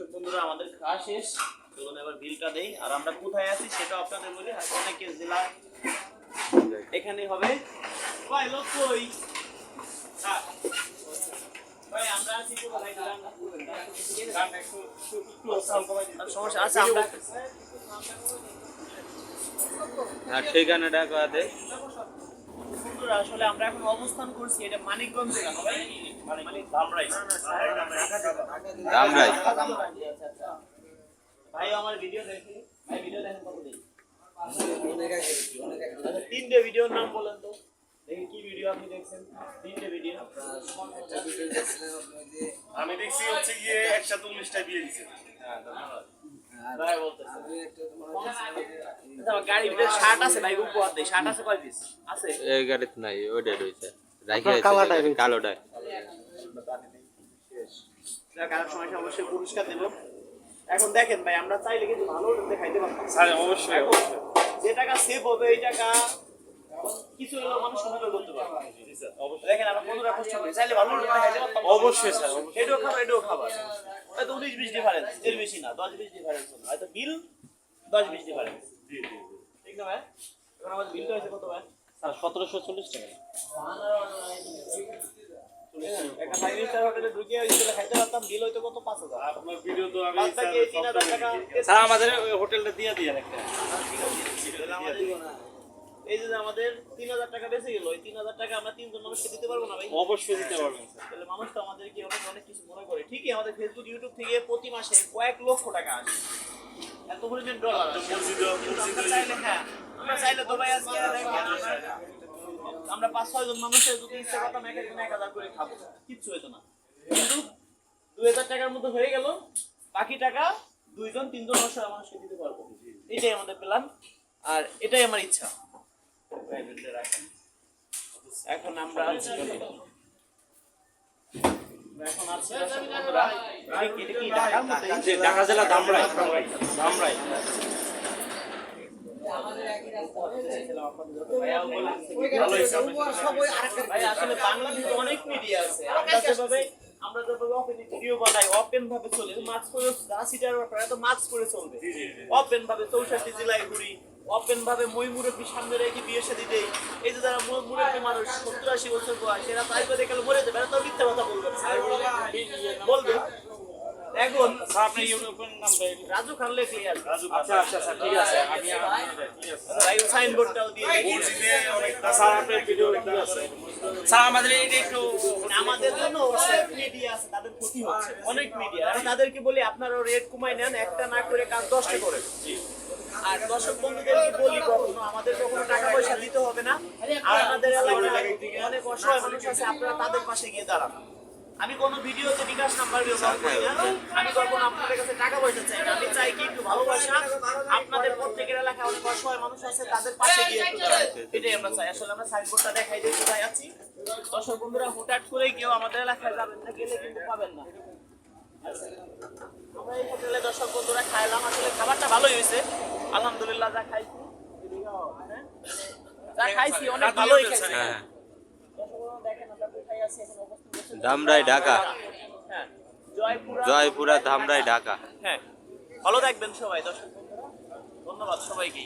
দর্শক বন্ধুরা আমাদের খাওয়া শেষ, চলুন এবার বিলটা দেই। আর আমরা কোথায় আছি সেটা আপনাদের বলি। অনেকের জেলা এখানে হবে ভাই লোক কই ভাই আমরা আছি কোথায় সমস্যা আছে আমরা ঠিকানাটা কয়া দে। বন্ধুরা আসলে আমরা এখন অবস্থান করছি এটা মানিকগঞ্জ জেলা ভাই, মানে ধামরাই ধামরাই। ভাই আমার ভিডিও দেখি, ভাই ভিডিও দেখেন কত দিন? তিনটে ভিডিওর নাম বলেন তো দেখি, কি ভিডিও আপনি দেখছেন? তিনটে ভিডিও আমি দেখছি হচ্ছে গিয়ে 119টা বিয়ে দিছে। ভাই বলতেছে গাড়ির ভিতরে শার্ট আছে ভাই, উপহার দেই। শার্ট আছে কয় পিস আছে? এই গাড়িতে নাই, ওইটা রয়েছে রাখি আছে কালোটায়। কারোর সময় অবশ্যই পুরস্কার দেব। এখন দেখেন ভাই আমরা চাইলে কিন্তু ভালো দেখাইতে পারতাম। স্যার অবশ্যই অবশ্যই যে টাকা সেভ হবে এই টাকা কিছু হলেও মানুষ সঞ্চয় করতে পারবে। দেখেন আমরা 15 কষ্ট করি, চাইলে ভালো দেখাইতে পারতাম। অবশ্যই স্যার এটাও খাবার এটাও খাবার, হয়তো 19-20 ডিফারেন্স, এর বেশি না, 10-20 ডিফারেন্স হলো, হয়তো বিল 10-20 ডিফারেন্স। জি জি ঠিক না ভাই? এখন আমাদের বিলটা হয়েছে কত ভাই? স্যার 1740 টাকা। একটা 5 স্টার হোটেলে ঢুকে ওই হোটেলে খাইতে পারতাম, বিল হয়তো কত 5000। আপনার ভিডিও তো আমি বাদ বাকি 3000 টাকা। স্যার আমাদের ওই হোটেলটা দিয়ে দিয়েন একটা। এই যে আমাদের 3000 টাকা বেঁচে গেল, ওই 3000 টাকা আমরা তিনজন মানুষকে দিতে পারবো না ভাই? অবশ্যই দিতে পারবেন স্যার। তাহলে মানুষ তো আমাদেরকে অনেক অনেক কিছু মনে করে। ঠিকই আমাদের ফেসবুক ইউটিউব থেকে প্রতি মাসে কয়েক লক্ষ টাকা আসে, এত পরিমাণ ডলার আসে। আমরা চাইলে হ্যাঁ আমরা চাইলে তো ভাই আজকে আমরা 5-6 জন মানুষের যদি ইচ্ছা করতাম এক একজন 1000 করে খাবো, কিচ্ছু হতো না। কিন্তু 2000 টাকার মতো হয়ে গেল, বাকি টাকা 2-3 জন অসহায় মানুষকে দিতে পারবো। এটাই আমাদের প্ল্যান আর এটাই আমার ইচ্ছা। এখন আমরা এখন আছি এটা কি ঢাকার মধ্যে? ঢাকা জেলা ধামরাই। ধামরাই আসলে বাংলাদেশে অনেক মিডিয়া আছে, আমরা যেভাবে ওপেন ভিডিও বানাই, ওপেন ভাবে চলে, মাস্ক পরে যারা সিটার ব্যাপারে তো মাস্ক পরে চলবে, ওপেন ভাবে 64 জেলায় ঘুরি, ওপেন ভাবে মই মুরব্বী সামনে রেখে বিয়ে শাদী দেই। এই যে যারা মুরব্বী মানুষ 70-80 বছর বয়স, এরা তাই করে দেখলে মরে যাবে, এরা তো মিথ্যা কথা বলবে বলবে। এখন আপনি ইউটিউবের নামটা রাজু খান লেখলে আসবে। আচ্ছা আচ্ছা স্যার ঠিক আছে আমি ঠিক আছে ভাই সাইনবোর্ডটাও দিয়ে দিই। স্যার আপনার ভিডিও কি আছে স্যার আমাদের এটা একটু আমাদের জন্য অনেক মিডিয়া আছে, তাদের ক্ষতি হচ্ছে অনেক মিডিয়া। আমি তাদেরকে বলি আপনারা রেট কমাই নেন, একটা না করে কাজ 10টা করে। আর দর্শক বন্ধুদেরকে বলি কখনো আমাদের কখনো টাকা পয়সা দিতে হবে না, আর আমাদের এলাকায় অনেক অসহায় মানুষ আছে, আপনারা তাদের পাশে গিয়ে দাঁড়ান। আমি কোনো ভিডিওতে বিকাশ নাম্বার ব্যবহার করি না, আমি কখনো আপনাদের কাছে টাকা পয়সা চাই না। আমি চাই কি একটু ভালোবাসা, আপনাদের প্রত্যেকের এলাকায় অনেক অসহায় মানুষ আছে, তাদের পাশে গিয়ে একটু দাঁড়ান। এটাই আমরা চাই। আসলে আমরা সাইনবোর্ডটা দেখাই দিয়ে কোথায় আছি। দর্শক বন্ধুরা হুটহাট করে কেউ আমাদের এলাকায় যাবেন না, গেলে কিন্তু পাবেন না। আমরা এই হোটেলে দর্শক বন্ধুরা খাইলাম, আসলে খাবারটা ভালোই হয়েছে আলহামদুলিল্লাহ। যা খাইছি অনেক ভালোই খাইছি। দেখেন আমরা কোথায় আছি এখন, অবস্থান ধামরাই ঢাকা, হ্যাঁ জয়পুরা ধামরাই ঢাকা। হ্যাঁ ভালো থাকবেন সবাই দর্শক বন্ধুরা, ধন্যবাদ সবাইকে।